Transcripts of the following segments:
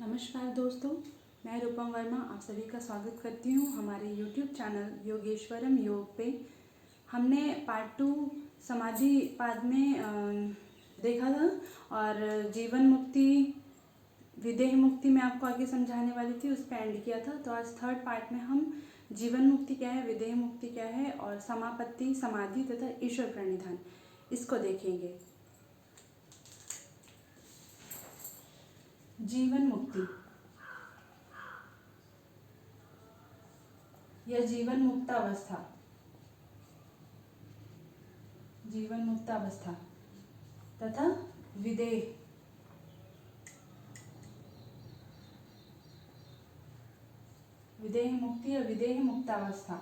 नमस्कार दोस्तों, मैं रूपम वर्मा आप सभी का स्वागत करती हूँ हमारे YouTube चैनल योगेश्वरम योग पे। हमने पार्ट 2 समाधि पाद में देखा था और जीवन मुक्ति विदेह मुक्ति में आपको आगे समझाने वाली थी, उस पर एंड किया था। तो आज थर्ड पार्ट में हम जीवन मुक्ति क्या है, विदेह मुक्ति क्या है और समापत्ति, समाधि तथा ईश्वर प्रणिधान इसको देखेंगे। जीवन मुक्ति या जीवन मुक्तावस्था, जीवन मुक्तावस्था तथा विदेह, विदेह मुक्ति या विदेह मुक्तावस्था।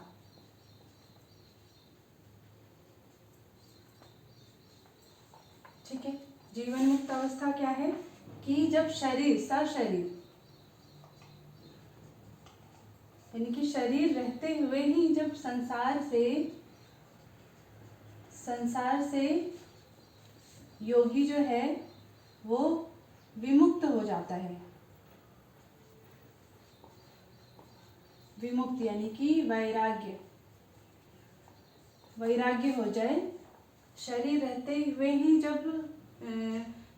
ठीक है, जीवन मुक्तावस्था क्या है कि जब शरीर सशरीर यानी कि शरीर रहते हुए ही जब संसार से योगी जो है वो विमुक्त हो जाता है। विमुक्त यानी कि वैराग्य हो जाए। शरीर रहते हुए ही जब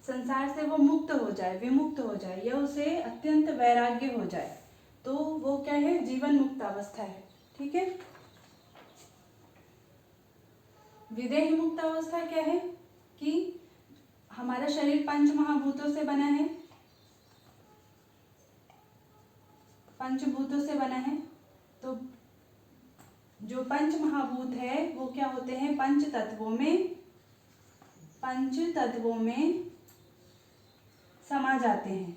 संसार से वो मुक्त हो जाए, विमुक्त हो जाए या उसे अत्यंत वैराग्य हो जाए, तो वो क्या है, जीवन मुक्त अवस्था है। ठीक है। विदेह मुक्त अवस्था क्या है कि हमारा शरीर पंच महाभूतों से बना है, पंचभूतों से बना है। तो जो पंच महाभूत है वो क्या होते हैं, पंच तत्वों में समा जाते हैं।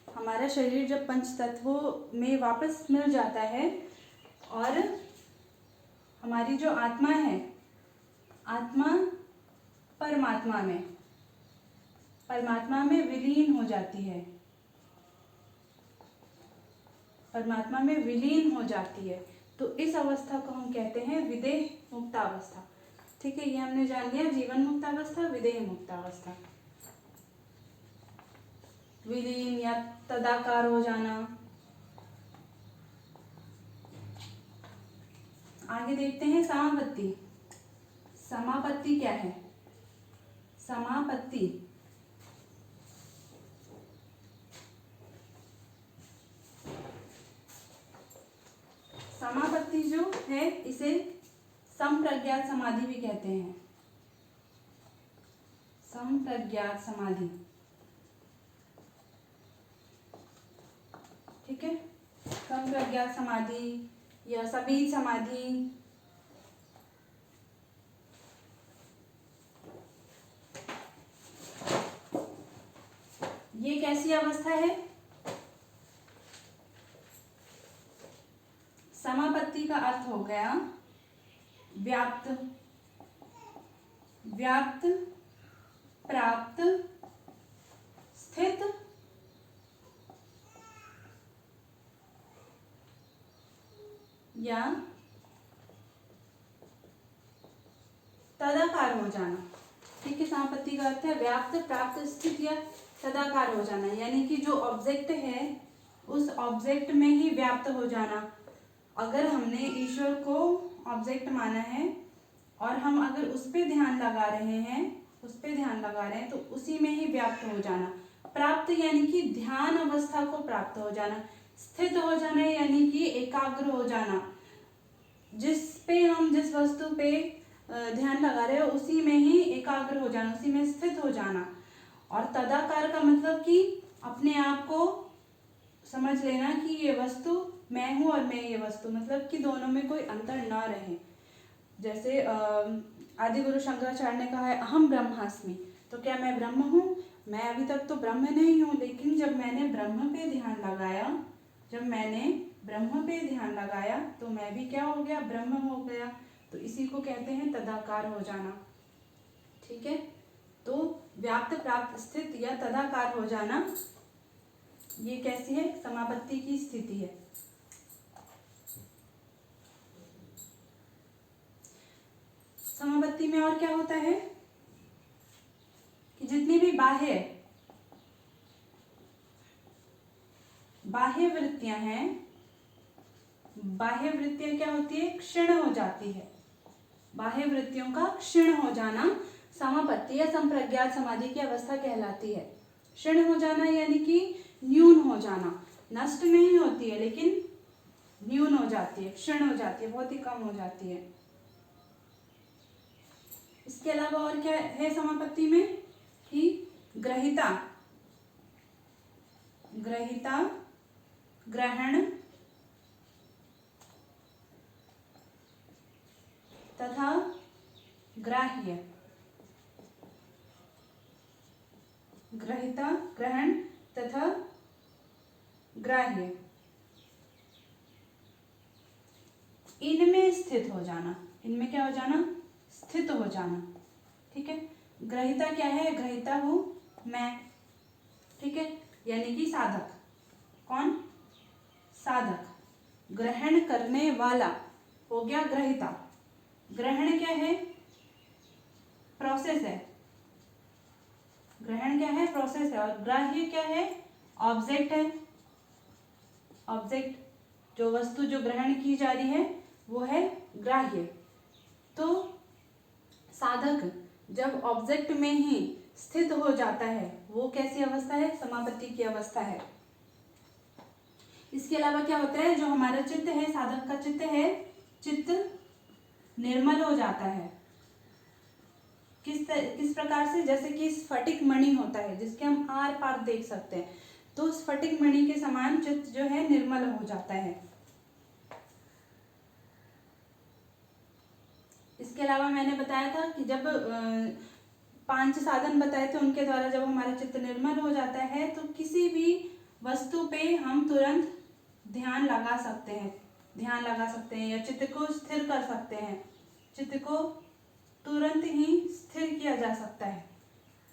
हमारा शरीर जब पंच तत्वों में वापस मिल जाता है और हमारी जो आत्मा है, आत्मा परमात्मा में विलीन हो जाती है, परमात्मा में विलीन हो जाती है। तो इस अवस्था को हम कहते हैं विदेह मुक्तावस्था। ठीक है, ये हमने जान लिया, जीवन मुक्तावस्था, विदेह मुक्तावस्था। विलीन या तदाकार हो जाना। आगे देखते हैं समापत्ति। समापत्ति क्या है? समापत्ति समापत्ति जो है इसे संप्रज्ञात समाधि भी कहते हैं। संप्रज्ञात समाधि। ठीक है, संप्रज्ञात समाधि या सबीज समाधि। ये कैसी अवस्था है? समापत्ति का अर्थ हो गया व्याप्त, प्राप्त, स्थित, या तदाकार हो जाना। ठीक है, समापत्ति का अर्थ है व्याप्त, प्राप्त, स्थित या तदाकार हो जाना, यानी कि जो ऑब्जेक्ट है उस ऑब्जेक्ट में ही व्याप्त हो जाना। अगर हमने ईश्वर को ऑब्जेक्ट माना है और हम अगर उस पे ध्यान लगा रहे हैं तो उसी में ही व्याप्त हो जाना। प्राप्त यानी कि ध्यान अवस्था को प्राप्त हो जाना। स्थित हो जाना यानी कि एकाग्र हो जाना। जिस वस्तु पे ध्यान लगा रहे हो उसी में ही एकाग्र हो जाना, उसी में स्थित हो जाना। और तदाकार का मतलब कि अपने आप को समझ लेना कि ये वस्तु मैं हूँ और मैं ये वस्तु, मतलब कि दोनों में कोई अंतर ना रहे। जैसे आदि गुरु शंकराचार्य ने कहा है अहम ब्रह्मास्मि, तो क्या मैं ब्रह्म हूँ? मैं अभी तक तो ब्रह्म नहीं हूँ, लेकिन जब मैंने ब्रह्म पे ध्यान लगाया तो मैं भी क्या हो गया, ब्रह्म हो गया। तो इसी को कहते हैं तदाकार हो जाना। ठीक है, तो व्याप्त, प्राप्त, स्थित या तदाकार हो जाना, ये कैसी है? समापत्ति की स्थिति है। समापत्ति में और क्या होता है बाह्य वृत्तियां हैं, बाह्य वृत्तियां क्या होती है, क्षीण हो जाती है। बाह्य वृत्तियों का क्षीण हो जाना समापत्ति या संप्रज्ञात समाधि की अवस्था कहलाती है। क्षीण हो जाना यानी कि न्यून हो जाना, नष्ट नहीं होती है लेकिन न्यून हो जाती है, क्षीण हो जाती है, बहुत ही कम हो जाती है। इसके अलावा और क्या है समापत्ति में कि ग्रहिता ग्रहण तथा ग्राह्य, ग्रहिता ग्रहण तथा ग्राह्य, इनमें स्थित हो जाना, इनमें क्या हो जाना, स्थित हो जाना। ठीक है, ग्रहिता क्या है, ग्रहिता हूं मैं, ठीक है, यानी कि साधक। कौन, साधक। ग्रहण करने वाला हो गया ग्रहिता। ग्रहण क्या है, प्रोसेस है, ग्रहण क्या है, प्रोसेस है। और ग्राह्य क्या है, ऑब्जेक्ट है। ऑब्जेक्ट, जो वस्तु जो ग्रहण की जा रही है वो है ग्राह्य। तो साधक जब ऑब्जेक्ट में ही स्थित हो जाता है वो कैसी अवस्था है, समापत्ति की अवस्था है। इसके अलावा क्या होता है, जो हमारा चित्त है, साधक का चित्त है, चित्त निर्मल हो जाता है। किस प्रकार से, जैसे कि स्फटिक मणि होता है जिसके हम आर पार देख सकते हैं, तो स्फटिक मणि के समान चित्त जो है निर्मल हो जाता है। इसके अलावा मैंने बताया था कि जब 5 साधन बताए थे उनके द्वारा जब हमारा चित्त निर्मल हो जाता है तो किसी भी वस्तु पे हम तुरंत ध्यान लगा सकते हैं या चित्त को स्थिर कर सकते हैं, चित्त को तुरंत ही स्थिर किया जा सकता है।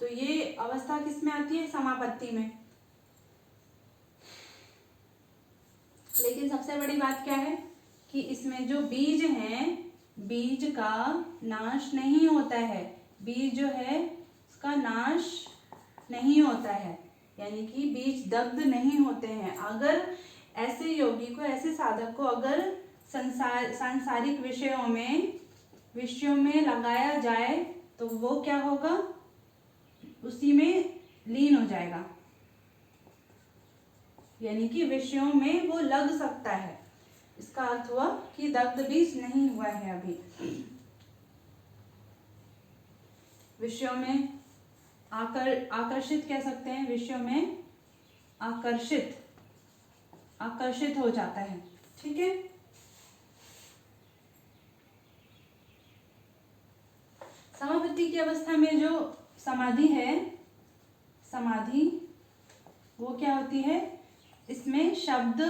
तो ये अवस्था किस में आती है, समापत्ति में। लेकिन सबसे बड़ी बात क्या है कि इसमें जो बीज है, बीज का नाश नहीं होता है, बीज जो है उसका नाश नहीं होता है, यानी कि बीज दग्ध नहीं होते हैं। अगर ऐसे योगी को, ऐसे साधक को अगर सांसारिक विषयों में लगाया जाए तो वो क्या होगा, उसी में लीन हो जाएगा, यानी कि विषयों में वो लग सकता है। इसका अर्थ हुआ कि दग्ध बीज नहीं हुआ है अभी। विषयों में आकर्षित कह सकते हैं, विषयों में आकर्षित हो जाता है। ठीक है, समापत्ति की अवस्था में जो समाधि है, समाधि वो क्या होती है, इसमें शब्द,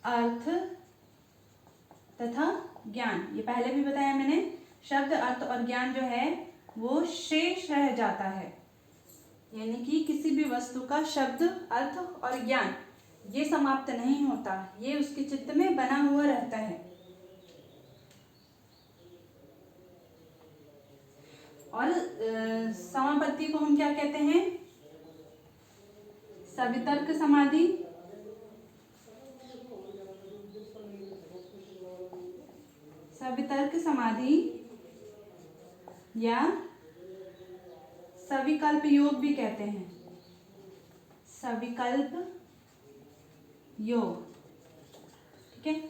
अर्थ तथा ज्ञान, ये पहले भी बताया मैंने, शब्द, अर्थ और ज्ञान जो है वो शेष रह जाता है। यानी कि किसी भी वस्तु का शब्द, अर्थ और ज्ञान ये समाप्त नहीं होता, ये उसके चित्त में बना हुआ रहता है। और समापत्ति को हम क्या कहते हैं, सवितर्क समाधि, सवितर्क समाधि या सविकल्प योग भी कहते हैं, सविकल्प योग। ठीक है,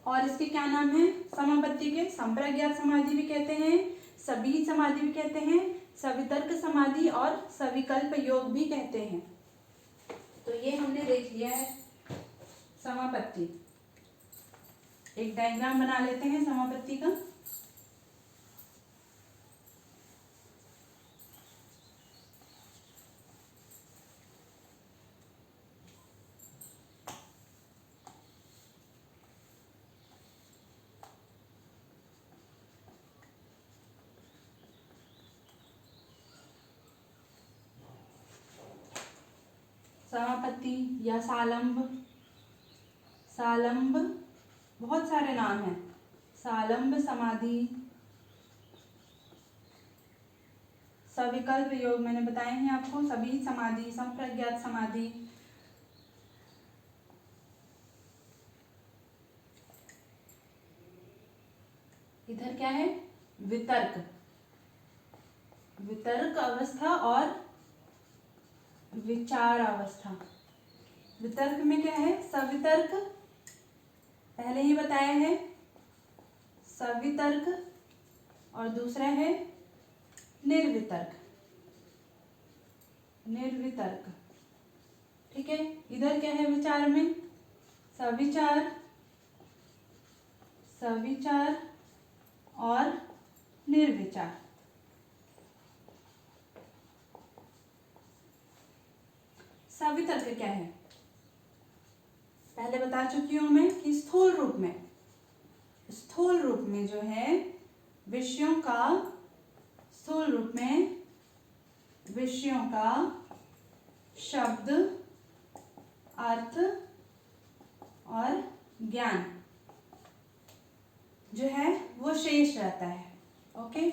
और इसके क्या नाम है समापत्ति के, संप्रज्ञात समाधि भी कहते हैं, सबीज समाधि भी कहते हैं, सवितर्क समाधि और सविकल्प योग भी कहते हैं। तो ये हमने देख लिया है समापत्ति। एक डायग्राम बना लेते हैं समापत्ति का। समापत्ति या सालंब, सालंब बहुत सारे नाम हैं, सालंब समाधि, सविकल्प योग मैंने बताए हैं आपको, सभी समाधि, संप्रज्ञात समाधि। इधर क्या है, वितर्क, वितर्क अवस्था और विचार अवस्था। वितर्क में क्या है, सवितर्क, पहले ही बताया है, सवितर्क, और दूसरा है निर्वितर्क, निर्वितर्क। ठीक है, इधर क्या है विचार में, सविचार, सविचार और निर्विचार। सवितर्क क्या है, पहले बता चुकी हूं मैं कि स्थूल रूप में, स्थूल रूप में जो है विषयों का, स्थूल रूप में विषयों का शब्द, अर्थ और ज्ञान जो है वो शेष रहता है। ओके,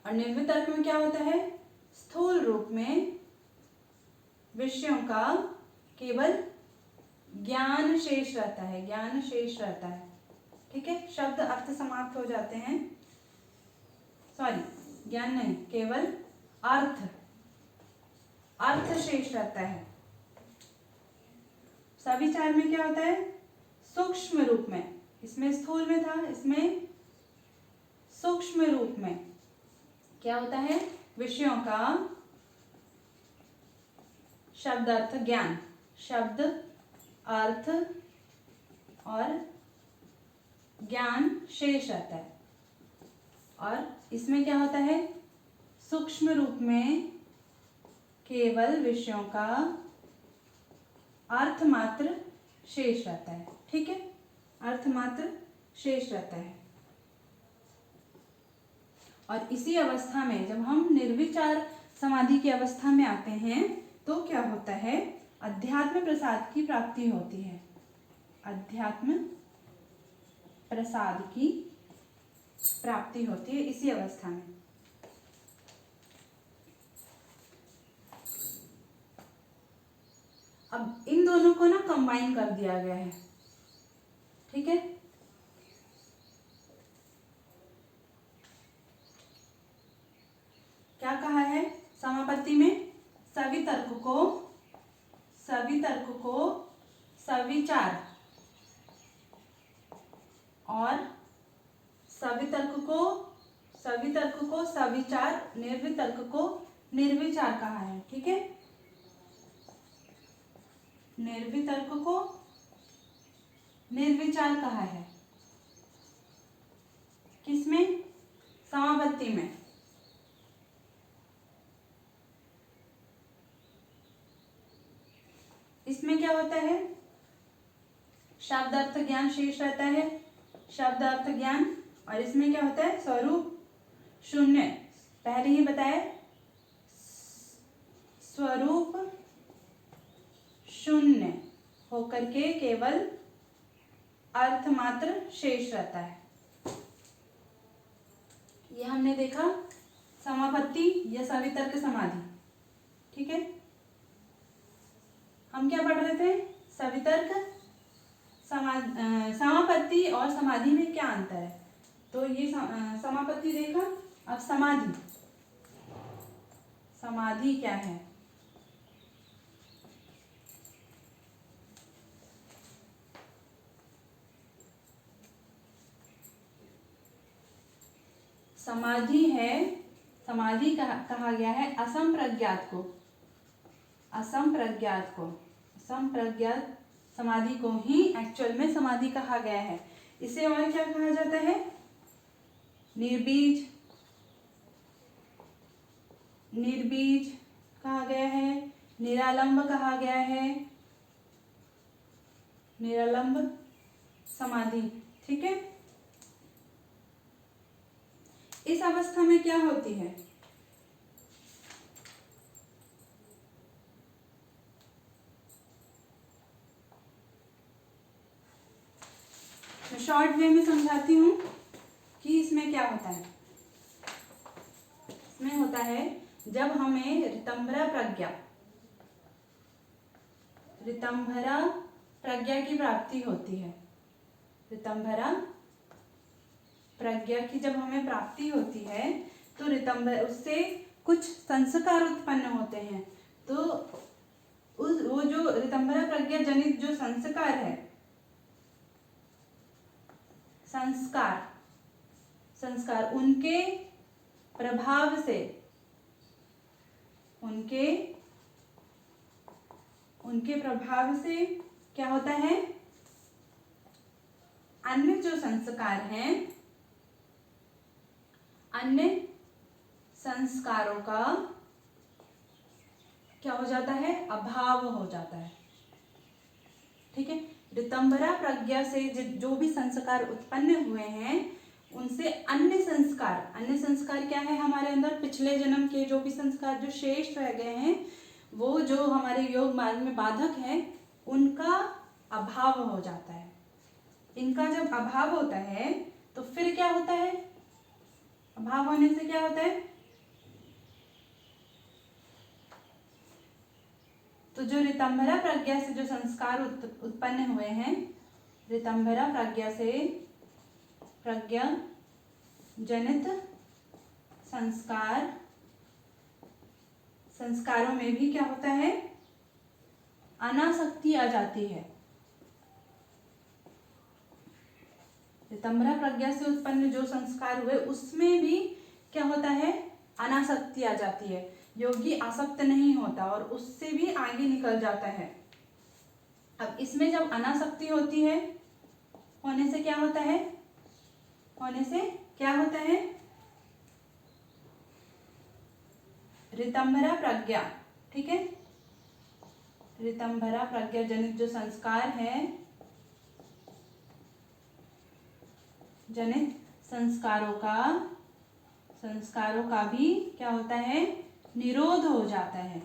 और निर्वितर्क में क्या होता है, स्थूल रूप में विषयों का केवल ज्ञान शेष रहता है, ज्ञान शेष रहता है। ठीक है, शब्द अर्थ समाप्त हो जाते हैं, सॉरी ज्ञान नहीं, केवल अर्थ, अर्थ शेष रहता है। सविचार में क्या होता है, सूक्ष्म रूप में, इसमें स्थूल में था, इसमें सूक्ष्म रूप में क्या होता है, विषयों का शब्द अर्थ ज्ञान, शब्द अर्थ और ज्ञान शेष रहता है। और इसमें क्या होता है, सूक्ष्म रूप में केवल विषयों का अर्थ मात्र शेष रहता है। ठीक है, अर्थ मात्र शेष रहता है। और इसी अवस्था में जब हम निर्विचार समाधि की अवस्था में आते हैं तो क्या होता है, अध्यात्म प्रसाद की प्राप्ति होती है, अध्यात्म प्रसाद की प्राप्ति होती है इसी अवस्था में। अब इन दोनों को ना कंबाइन कर दिया गया है। ठीक है, क्या कहा है, समापत्ति में सवितर्क को, सवितर्क को सविचार और सवितर्क को, सवितर्क को सविचार, निर्वितर्क को निर्विचार कहा है। ठीक है, निर्वितर्क को निर्विचार कहा है, किसमें, समापत्ति में। इसमें क्या होता है, शब्द अर्थ ज्ञान शेष रहता है, शब्द अर्थ ज्ञान, और इसमें क्या होता है, स्वरूप शून्य, पहले ही बताया, स्वरूप शून्य होकर के केवल अर्थ मात्र शेष रहता है। ये हमने देखा समापत्ति या सवितर्क समाधि। ठीक है, हम क्या पढ़ रहे थे, सवितर्क, समापत्ति और समाधि में क्या अंतर है। तो ये समापत्ति देखा, अब समाधि, समाधि क्या है। समाधि है, समाधि कहा गया है असंप्रज्ञात को, असंप्रज्ञात को, असंप्रज्ञात समाधि को ही एक्चुअल में समाधि कहा गया है। इसे और क्या कहा जाता है, निर्बीज, निर्बीज कहा गया है, निरालंब कहा गया है, निरालंब समाधि। ठीक है, इस अवस्था में क्या होती है, मैं शॉर्ट वे में समझाती हूँ कि इसमें क्या होता है। इसमें होता है जब हमें ऋतंभरा प्रज्ञा की प्राप्ति होती है। ऋतंभरा प्रज्ञा की जब हमें प्राप्ति होती है तो उससे कुछ संस्कार उत्पन्न होते हैं। तो वो जो ऋतंभरा प्रज्ञा जनित जो संस्कार है, संस्कार उनके प्रभाव से क्या होता है, अन्य जो संस्कार हैं, अन्य संस्कारों का क्या हो जाता है, अभाव हो जाता है। ठीक है, ऋतंभरा प्रज्ञा से जो भी संस्कार उत्पन्न हुए हैं उनसे अन्य संस्कार क्या है हमारे अंदर, पिछले जन्म के जो भी संस्कार जो शेष रह गए हैं, वो जो हमारे योग मार्ग में बाधक है, उनका अभाव हो जाता है। इनका जब अभाव होता है तो फिर क्या होता है, अभाव होने से क्या होता है, तो जो ऋतंभरा प्रज्ञा से जो संस्कार उत्पन्न हुए हैं, ऋतंभरा प्रज्ञा से प्रज्ञा जनित संस्कारों में भी क्या होता है, अनासक्ति आ जाती है। ऋतंभरा प्रज्ञा से उत्पन्न जो संस्कार हुए उसमें भी क्या होता है, अनासक्ति आ जाती है। योगी आसक्त नहीं होता और उससे भी आगे निकल जाता है। अब इसमें जब अनासक्ति होती है, होने से क्या होता है, ऋतंभरा प्रज्ञा, ठीक है, ऋतंभरा प्रज्ञा जनित जो संस्कार है, जनित संस्कारों का भी क्या होता है, निरोध हो जाता है।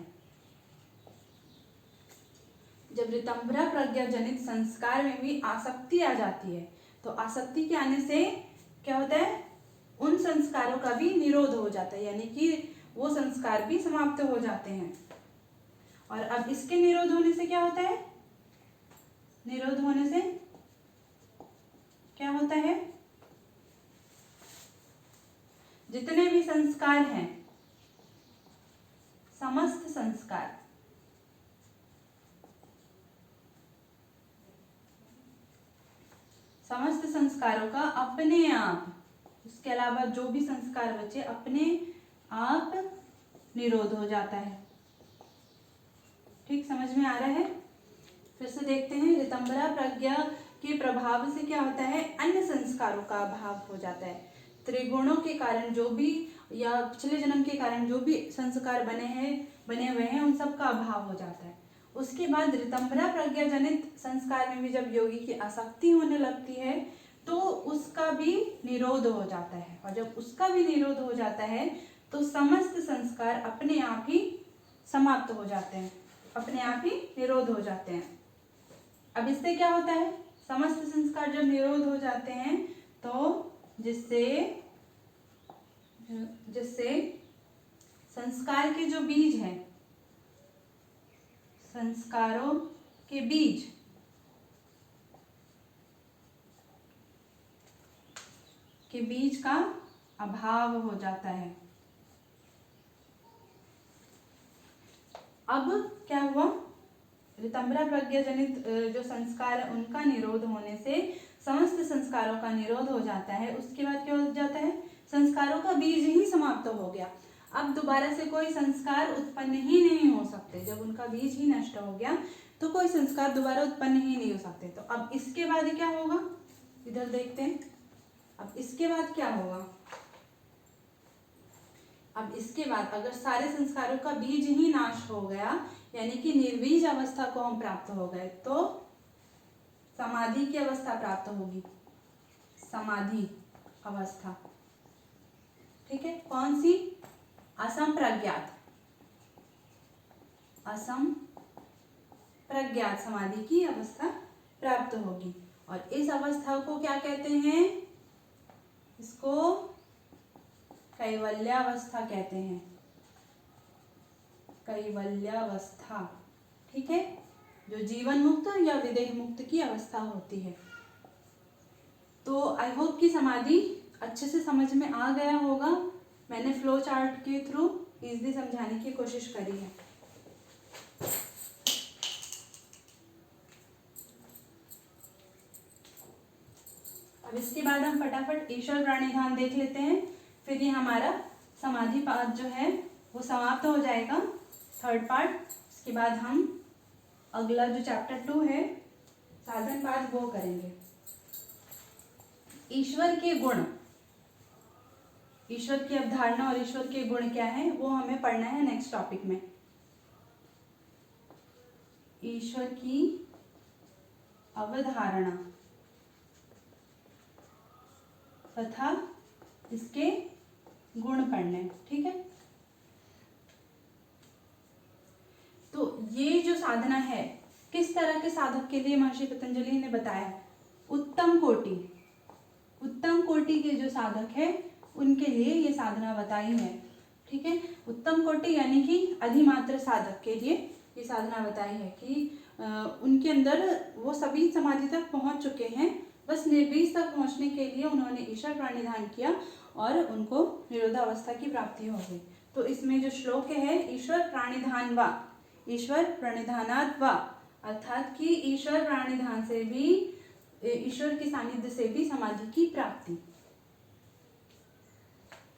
जब ऋतंभरा प्रज्ञा जनित संस्कार में भी आसक्ति आ जाती है तो आसक्ति के आने से क्या होता है, उन संस्कारों का भी निरोध हो जाता है, यानी कि वो संस्कार भी समाप्त हो जाते हैं। और अब इसके निरोध होने से क्या होता है, निरोध होने से क्या होता है, जितने भी संस्कार हैं, समस्त संस्कारों का अपने आप, उसके अलावा जो भी संस्कार बचे अपने आप निरोध हो जाता है। ठीक, समझ में आ रहा है? फिर से देखते हैं, ऋतंभरा प्रज्ञा के प्रभाव से क्या होता है, अन्य संस्कारों का अभाव हो जाता है। त्रिगुणों के कारण जो भी या पिछले जन्म के कारण जो भी संस्कार बने हुए हैं, उन सब का अभाव हो जाता है। उसके बाद ऋतंभरा प्रज्ञा जनित संस्कार में भी जब योगी की आसक्ति होने लगती है तो उसका भी निरोध हो जाता है। और जब उसका भी निरोध हो जाता है तो समस्त संस्कार अपने आप ही समाप्त हो जाते हैं, अपने आप ही निरोध हो जाते हैं। अब इससे क्या होता है, समस्त संस्कार जब निरोध हो जाते हैं तो जिससे संस्कार के जो बीज हैं, संस्कारों के बीज का अभाव हो जाता है। अब क्या हुआ, ऋतंभरा प्रज्ञा जनित जो संस्कार है उनका निरोध होने से समस्त संस्कारों का निरोध हो जाता है। उसके बाद क्या हो जाता है, संस्कारों का बीज ही समाप्त हो गया। अब दोबारा से कोई संस्कार उत्पन्न ही नहीं हो सकते। जब उनका बीज ही नष्ट हो गया तो कोई संस्कार दोबारा उत्पन्न ही नहीं हो सकते। तो अब इसके बाद क्या होगा, इधर देखते हैं। अब इसके बाद क्या होगा, अब इसके बाद अगर सारे संस्कारों का बीज ही नाश हो गया, यानी कि निर्बीज अवस्था को हम प्राप्त हो गए, तो समाधि की अवस्था प्राप्त होगी, समाधि अवस्था। ठीक है, कौन सी, असंप्रज्ञात समाधि की अवस्था प्राप्त होगी। और इस अवस्था को क्या कहते हैं, इसको कैवल्यावस्था कहते हैं, कैवल्यावस्था। ठीक है, जो जीवन मुक्त या विदेह मुक्त की अवस्था होती है। तो आई होप कि समाधि अच्छे से समझ में आ गया होगा। मैंने फ्लो चार्ट के थ्रू इजीली समझाने की कोशिश करी है। अब इसके बाद हम फटाफट ईश्वर प्राणिधान देख लेते हैं, फिर ये हमारा समाधि पाठ जो है वो समाप्त हो जाएगा, थर्ड पार्ट। इसके बाद हम अगला जो चैप्टर 2 है साधन पाठ वो करेंगे। ईश्वर के गुण, ईश्वर की अवधारणा और ईश्वर के गुण क्या है वो हमें पढ़ना है नेक्स्ट टॉपिक में। ईश्वर की अवधारणा तथा इसके गुण पढ़ने। ठीक है, तो ये जो साधना है किस तरह के साधक के लिए महर्षि पतंजलि ने बताया, उत्तम कोटि, उत्तम कोटि के जो साधक है उनके लिए ये साधना बताई है। ठीक है, उत्तम कोटि यानी कि अधिमात्र साधक के लिए ये साधना बताई है कि उनके अंदर वो सभी समाधि तक पहुंच चुके हैं, बस निर्बीज तक पहुंचने के लिए उन्होंने ईश्वर प्राणिधान किया और उनको निरोधावस्था की प्राप्ति हो गई। तो इसमें जो श्लोक है, ईश्वर प्राणिधान वा, ईश्वर प्रणिधानात् वा, अर्थात कि ईश्वर प्राणिधान से भी, ईश्वर के सानिध्य से भी समाधि की प्राप्ति।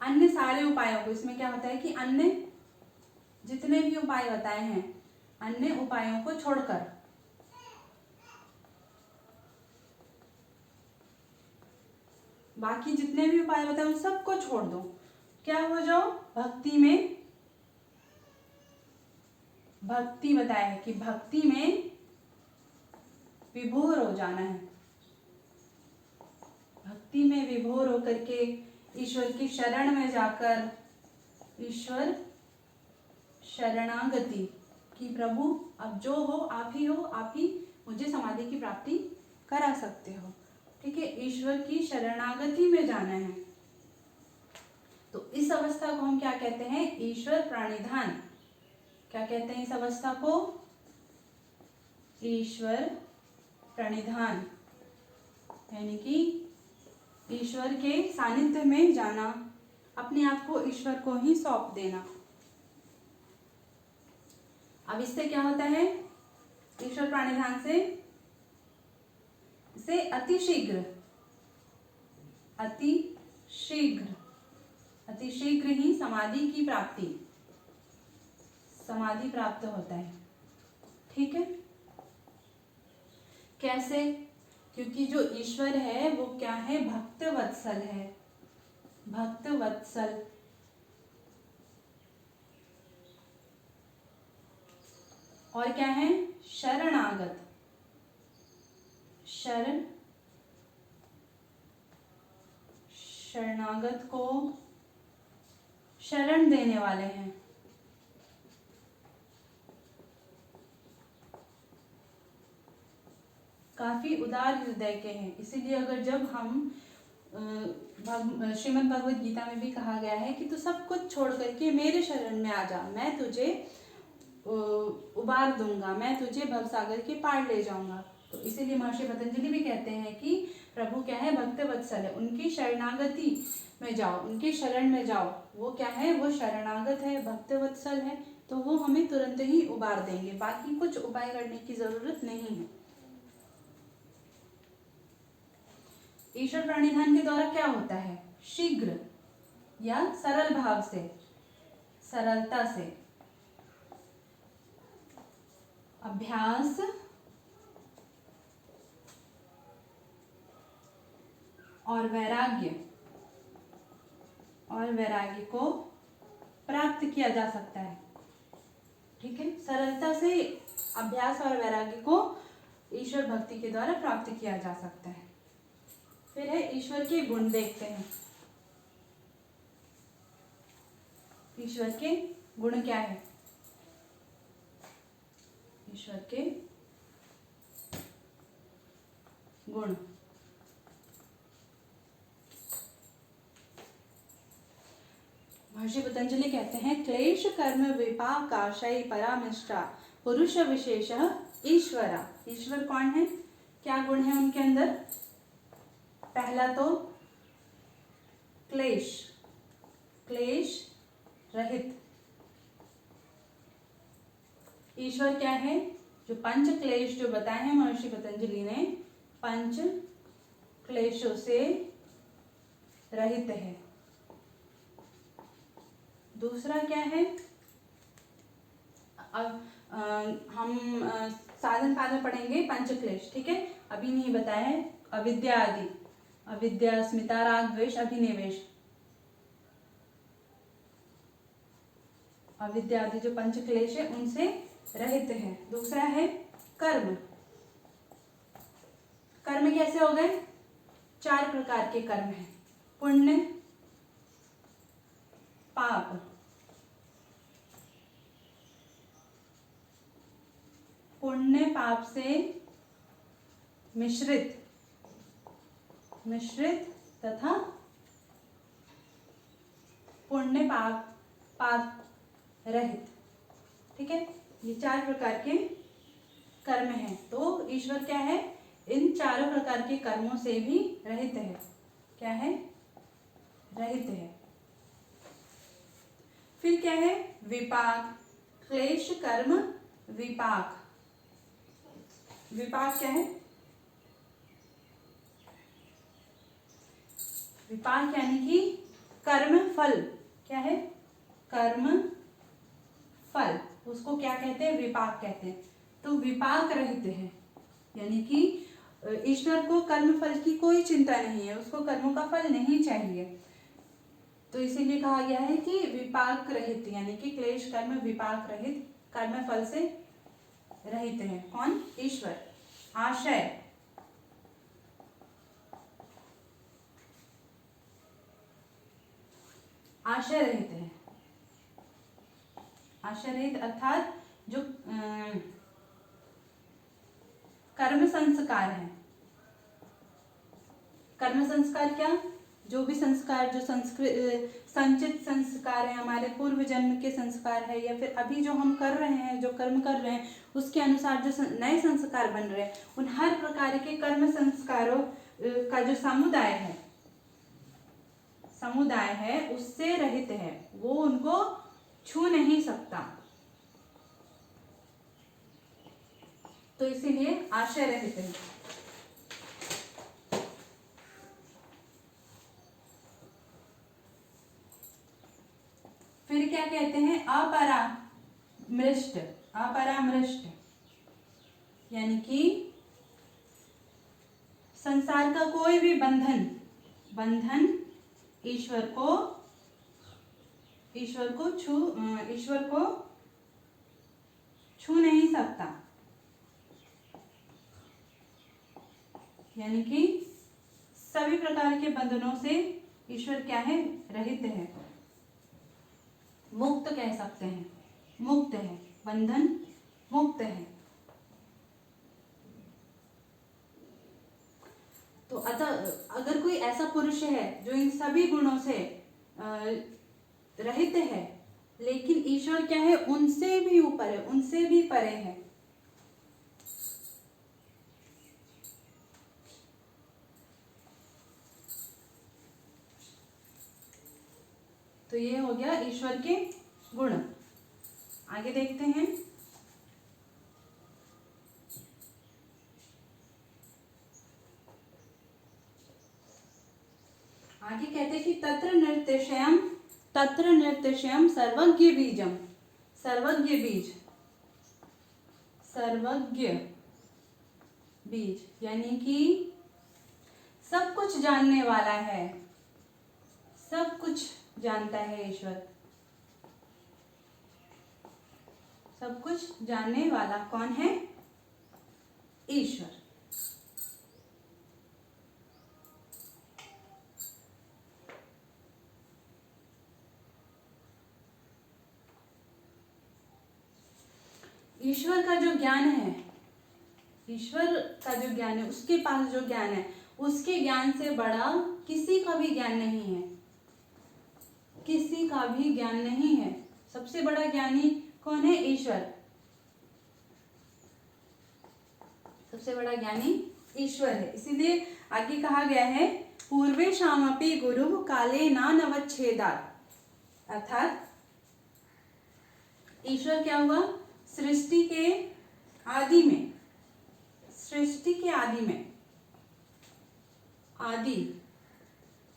अन्य सारे उपायों को, इसमें क्या होता है कि अन्य जितने भी उपाय बताए हैं, अन्य उपायों को छोड़कर, बाकी जितने भी उपाय बताए उन सबको छोड़ दो, क्या हो जाओ, भक्ति में, भक्ति बताया है कि भक्ति में विभोर हो जाना है, भक्ति में विभोर होकर के ईश्वर की शरण में जाकर, ईश्वर शरणागति कि प्रभु अब जो हो आप ही हो, आप ही मुझे समाधि की प्राप्ति करा सकते हो। ठीक है, ईश्वर की शरणागति में जाना है। तो इस अवस्था को हम क्या कहते हैं, ईश्वर प्राणिधान। क्या कहते हैं इस अवस्था को, ईश्वर प्रणिधान, यानी कि ईश्वर के सानिध्य में जाना, अपने आप को ईश्वर को ही सौंप देना। अब इससे क्या होता है, ईश्वर प्राणिधान से अतिशीघ्र ही समाधि की प्राप्ति, समाधि प्राप्त होता है। ठीक है, कैसे, क्योंकि जो ईश्वर है वो क्या है, भक्त वत्सल है, भक्त वत्सल। और क्या है, शरणागत, शरणागत को शरण देने वाले हैं। काफी उदार हृदय के हैं। इसीलिए अगर जब हम श्रीमद् भगवद गीता में भी कहा गया है कि तू सब कुछ छोड़ करके मेरे शरण में आ जा, मैं तुझे उबार दूंगा, मैं तुझे भवसागर के पार ले जाऊंगा। तो इसीलिए महर्षि पतंजलि भी कहते हैं कि प्रभु क्या है, भक्त वत्सल है, उनकी शरणागति में जाओ, उनकी शरण में जाओ। वो क्या है, वो शरणागत है, भक्त वत्सल है, तो वो हमें तुरंत ही उबार देंगे, बाकी कुछ उपाय करने की जरूरत नहीं है। ईश्वर प्राणिधान के द्वारा क्या होता है, शीघ्र या सरल भाव से, सरलता से अभ्यास और वैराग्य को प्राप्त किया जा सकता है। ठीक है, सरलता से अभ्यास और वैराग्य को ईश्वर भक्ति के द्वारा प्राप्त किया जा सकता है। फिर है ईश्वर के गुण, देखते हैं ईश्वर के गुण क्या है। ईश्वर के गुण, महर्षि पतंजलि कहते हैं क्लेश कर्म विपाकाशय परामृष्टा पुरुष विशेष ईश्वरा। ईश्वर कौन है, क्या गुण है उनके अंदर? पहला तो क्लेश, क्लेश रहित। ईश्वर क्या है? जो पंच क्लेश जो बताए हैं महर्षि पतंजलि ने, पंच क्लेशों से रहित है। दूसरा क्या है? अब हम साधन पाद पढ़ेंगे पंच क्लेश, ठीक है, अभी नहीं बताया है। अविद्या आदि, अविद्या, अस्मिता, राग, द्वेष, अभिनिवेश, अविद्या आदि जो पंच क्लेश है उनसे रहित है। दूसरा है कर्म। कर्म कैसे हो गए? 4 प्रकार के कर्म हैं, पुण्य, पाप, पुण्य पाप से मिश्रित तथा पुण्य पाप रहित, ठीक है, ये 4 प्रकार के कर्म हैं। तो ईश्वर क्या है? इन चारों प्रकार के कर्मों से भी रहित है। क्या है? रहित है। फिर क्या है? विपाक, क्लेश कर्म विपाक। विपाक क्या है? विपाक यानी कि कर्म फल। क्या है? कर्म फल, उसको क्या कहते हैं? विपाक कहते हैं। तो विपाक रहित है, यानी कि ईश्वर को कर्म फल की कोई चिंता नहीं है, उसको कर्मों का फल नहीं चाहिए। तो इसीलिए कहा गया है कि विपाक रहित, यानी कि क्लेश कर्म विपाक रहित, कर्म फल से रहित है। कौन? ईश्वर। आशय, आशय रहित है। आशय रहित अर्थात जो कर्म संस्कार है। कर्म संस्कार क्या? जो भी संस्कार, जो संचित संस्कार है, हमारे पूर्व जन्म के संस्कार है, या फिर अभी जो हम कर रहे हैं, जो कर्म कर रहे हैं, उसके अनुसार जो नए संस्कार बन रहे हैं, उन हर प्रकार के कर्म संस्कारों का जो समुदाय है उससे रहित है, वो उनको छू नहीं सकता। तो इसीलिए आशय रहित है। फिर क्या कहते हैं? अपरामृष्ट। अपरामृष्ट यानी कि संसार का कोई भी बंधन ईश्वर को छू नहीं सकता, यानी कि सभी प्रकार के बंधनों से ईश्वर क्या है? रहित है, मुक्त कह सकते हैं, मुक्त है, बंधन मुक्त है। तो अतः अगर कोई ऐसा पुरुष है जो इन सभी गुणों से रहित है, लेकिन ईश्वर क्या है? उनसे भी ऊपर है, उनसे भी परे है। तो ये हो गया ईश्वर के गुण। आगे देखते हैं। आगे कहते हैं कि तत्र निर्तिशयम् सर्वज्ञ बीजम। सर्वज्ञ बीज यानी कि सब कुछ जानने वाला है, सब कुछ जानता है ईश्वर, सब कुछ जानने वाला कौन है? ईश्वर। ईश्वर का जो ज्ञान है, उसके पास जो ज्ञान है, उसके ज्ञान से बड़ा किसी का भी ज्ञान नहीं है। किसी का भी ज्ञान नहीं है। सबसे बड़ा ज्ञानी कौन है? ईश्वर। सबसे बड़ा ज्ञानी ईश्वर है। इसीलिए आगे कहा गया है पूर्वे शामपि गुरु काले नानवच्छेदात्, अर्थात ईश्वर क्या हुआ? सृष्टि के आदि में, सृष्टि के आदि में, आदि,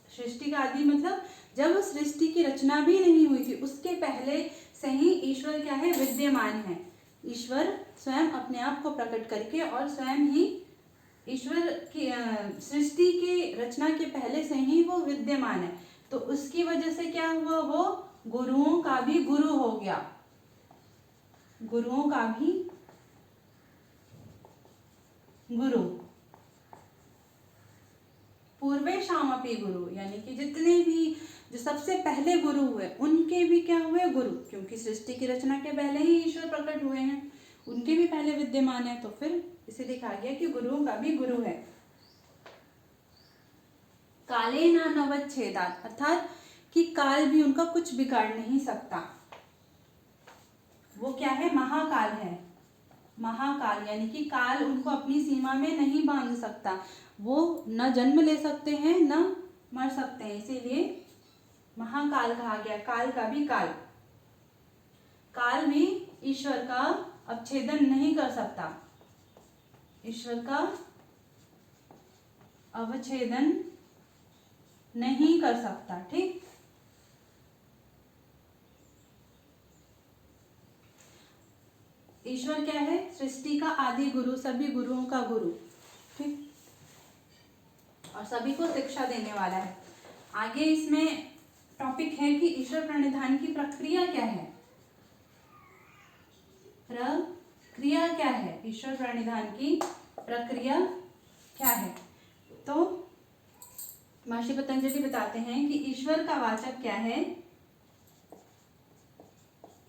सृष्टि का आदि मतलब जब सृष्टि की रचना भी नहीं हुई थी उसके पहले से ही ईश्वर क्या है? विद्यमान है। ईश्वर स्वयं अपने आप को प्रकट करके और स्वयं ही ईश्वर की सृष्टि की रचना के पहले से ही वो विद्यमान है। तो उसकी वजह से क्या हुआ? वो गुरुओं का भी गुरु हो गया, गुरुओं का भी गुरु। पूर्वे शामपि गुरु, यानी कि जितने भी जो सबसे पहले गुरु हुए उनके भी क्या हुए? गुरु, क्योंकि सृष्टि की रचना के पहले ही ईश्वर प्रकट हुए हैं, उनके भी पहले विद्यमान है। तो फिर इसीलिए कहा गया कि गुरुओं का भी गुरु है। काले नानवच्छेदात्, अर्थात कि काल भी उनका कुछ बिगाड़ नहीं सकता। वो क्या है? महाकाल है। महाकाल यानी कि काल उनको अपनी सीमा में नहीं बांध सकता। वो न जन्म ले सकते हैं न मर सकते हैं, इसीलिए महाकाल कहा गया। काल का भी काल, काल भी ईश्वर का अवच्छेदन नहीं कर सकता, ईश्वर का अवच्छेदन नहीं कर सकता। ठीक, ईश्वर क्या है? सृष्टि का आदि गुरु, सभी गुरुओं का गुरु। ठीक, और सभी को शिक्षा देने वाला है। आगे इसमें टॉपिक है कि ईश्वर प्रणिधान की प्रक्रिया क्या है? प्रक्रिया क्या है? ईश्वर प्रणिधान की प्रक्रिया क्या है? तो महर्षि पतंजलि बताते हैं कि ईश्वर का वाचक क्या है?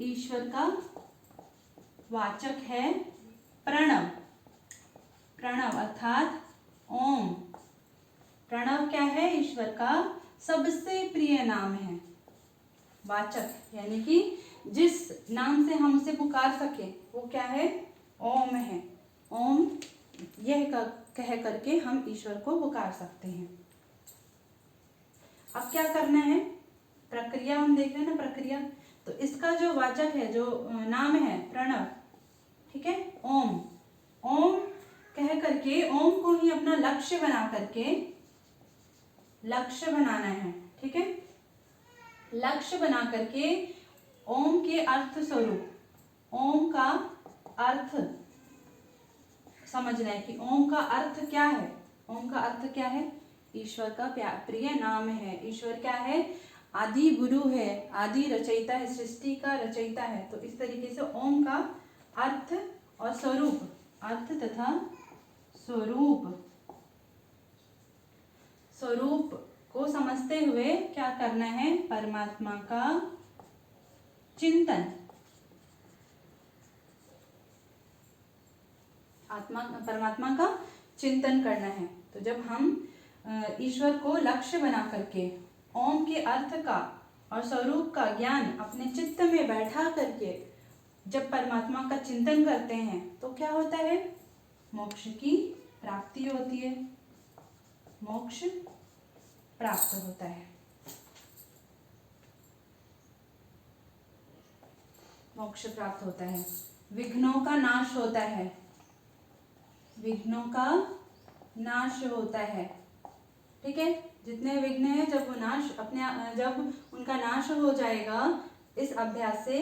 ईश्वर का वाचक है प्रणव। प्रणव अर्थात ओम। प्रणव क्या है? ईश्वर का सबसे प्रिय नाम है। वाचक यानी कि जिस नाम से हम उसे पुकार सके वो क्या है? ओम है। ओम यह कह करके हम ईश्वर को पुकार सकते हैं। अब क्या करना है? प्रक्रिया हम देख रहे हैं ना, प्रक्रिया। तो इसका जो वाचक है, जो नाम है प्रणव, ठीक है, ओम। ओम कह करके ओम को ही अपना लक्ष्य बना करके, लक्ष्य बनाना है। ठीक है, लक्ष्य बना करके ओम के अर्थ स्वरूप, ओम का अर्थ समझना है कि ओम का अर्थ क्या है। ओम का अर्थ क्या है? ईश्वर का प्रिय नाम है। ईश्वर क्या है? आदि गुरु है, आदि रचयिता है, सृष्टि का रचयिता है। तो इस तरीके से ओम का अर्थ और स्वरूप, अर्थ तथा स्वरूप, स्वरूप को समझते हुए क्या करना है? परमात्मा का चिंतन, परमात्मा का चिंतन करना है। तो जब हम ईश्वर को लक्ष्य बना करके ओम के अर्थ का और स्वरूप का ज्ञान अपने चित्त में बैठा करके जब परमात्मा का चिंतन करते हैं तो क्या होता है? मोक्ष की प्राप्ति होती है, मोक्ष प्राप्त होता है, मोक्ष प्राप्त होता है। विघ्नों का नाश होता है, विघ्नों का नाश होता है। ठीक है, जितने विघ्न है जब वो नाश जब उनका नाश हो जाएगा इस अभ्यास से,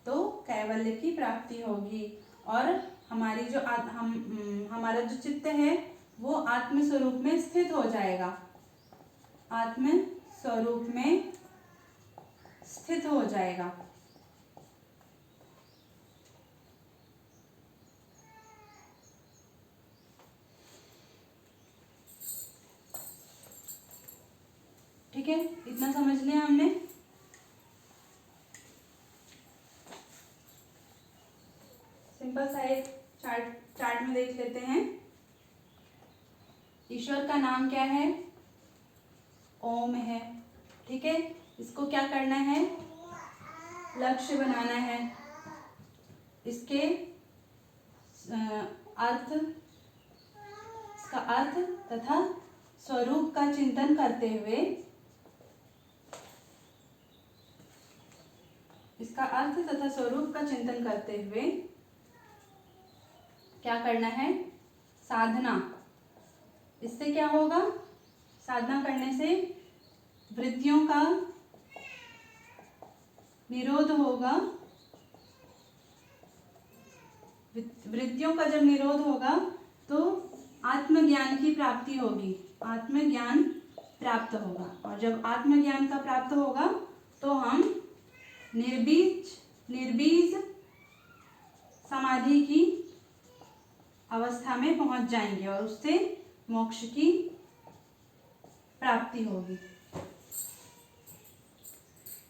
तो कैवल्य की प्राप्ति होगी और हमारी जो हमारा जो चित्त है वो आत्म स्वरूप में स्थित हो जाएगा, आत्म स्वरूप में स्थित हो जाएगा। ठीक है, इतना समझ लिया हमने। सिंपल सा एक चार्ट में देख लेते हैं। ईश्वर का नाम क्या है? ओम है। ठीक है, इसको क्या करना है, लक्ष्य बनाना है। इसके अर्थ, इसका अर्थ तथा स्वरूप का चिंतन करते हुए, इसका अर्थ तथा स्वरूप का चिंतन करते हुए क्या करना है, साधना। इससे क्या होगा, साधना करने से वृत्तियों का निरोध होगा। वृत्तियों का जब निरोध होगा तो आत्मज्ञान की प्राप्ति होगी, आत्मज्ञान प्राप्त होगा। और जब आत्मज्ञान का प्राप्त होगा तो हम निर्बीज समाधि की अवस्था में पहुंच जाएंगे और उससे मोक्ष की प्राप्ति होगी।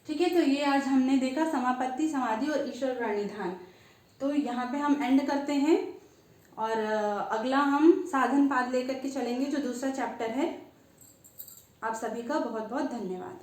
ठीक है, तो ये आज हमने देखा समापत्ति, समाधि और ईश्वर प्रणिधान। तो यहाँ पे हम एंड करते हैं और अगला हम साधन पाद लेकर के चलेंगे जो दूसरा चैप्टर है। आप सभी का बहुत बहुत धन्यवाद।